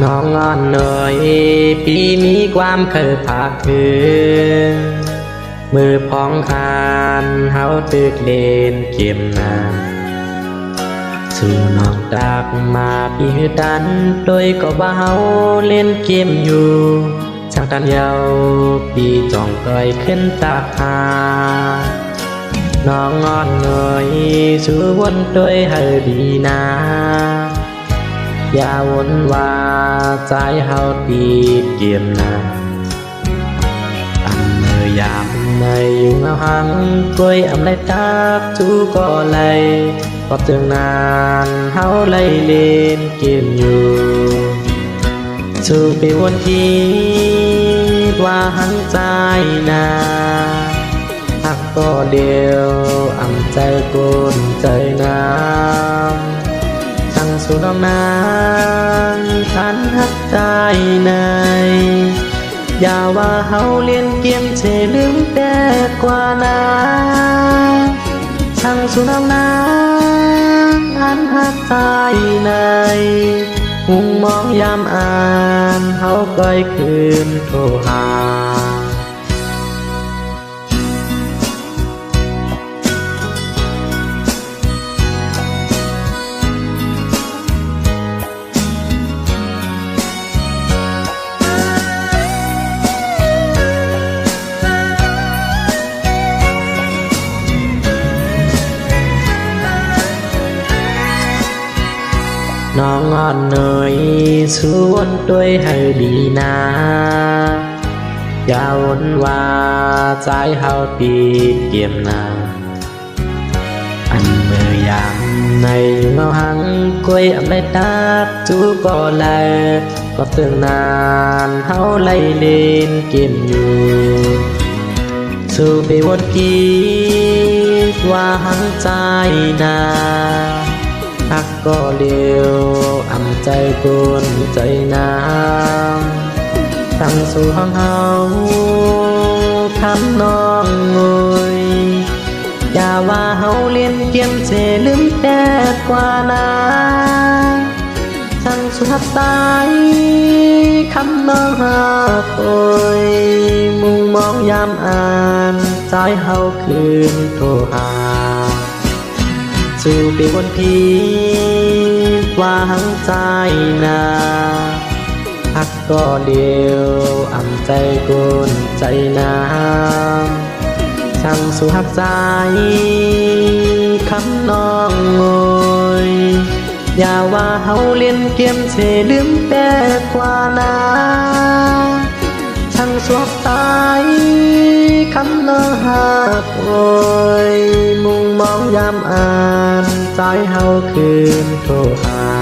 น้องงอนหน่อยปีมีความเคยผากถือมือพองคานเฮาตึกเล่นเกมนานสู่น้องดักมาปีหือดันโดยก็ว่าเฮาเล่นเกมอยู่ช่างตันเยาปีจ้องก้อยขึ้นตาหาน้องงอนหน่อยสู่วนโดยเฮาดีนาอย่าวนว่าใจเฮาตีดเกียมนาเมื่อยามในอยู่เงาหังกล้วยไรตากจูก็ไลพอถึงนานเฮาไล่เล่นเกมอยู่สู่ไปวนทีว่าหังใจนาหักก็เดียวใจกุนใจน้ำสั่งสู่น้องนางทันหักใจในอย่าว่าเฮาเลียนเกียมเชลืมแต่กว่านาสั่งสู่น้องนางทันหักใจในมุงมองยามอ่านเฮาก้อยคืนโทรหาน้องอ่อนเนยสวนด้วยให้ดีนาอย่าวนว่าใจเฮาตีเกียมนาเมื่อยามในเงาหังกล้วยไรตากจูก็แลก็ตึงนานเฮาไล่เล่นเกมอยู่สู่ไปวนกีว่าหังใจนาหักก็เดียวใจกุนใจน้ำตั้งสู่ห้องเฮาคำน้องงยอย่าว่าเฮาเลียนเกียมเจลืมแต่กว่านาตั้งสู่หักตายคำน้องหักโอยมุงมองยามอ่านใจเฮาคืนโทรหาสู่ไปบนพีว่าหังใจนาหักก็เดียวใจกุนใจน้ำสั่งสู่หักใจคำน้องงยอย่าว่าเฮาเลียนเกียมเชลืมแต่กว่านาช่างสวบตายคำน้องหักโอยมุงมองยามอ่านใจเฮาคืนโทรหา